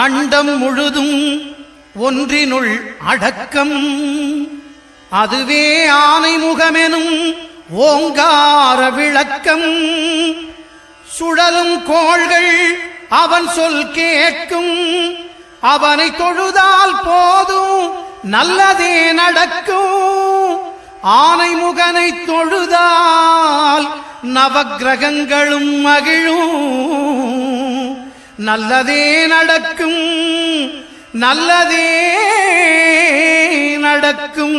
அண்டம் முழுதும் ஒன்றினுள் அடக்கம். அதுவே ஆனைமுகமெனும் ஓங்கார விளக்கம். சுழலும் கோள்கள் அவன் சொல் கேட்கும். அவனை தொழுதால் போதும் நல்லதே நடக்கும். ஆனைமுகனை தொழுதால் நவக்கிரகங்களும் மகிழும். நல்லதே நடக்கும், நல்லதே நடக்கும்.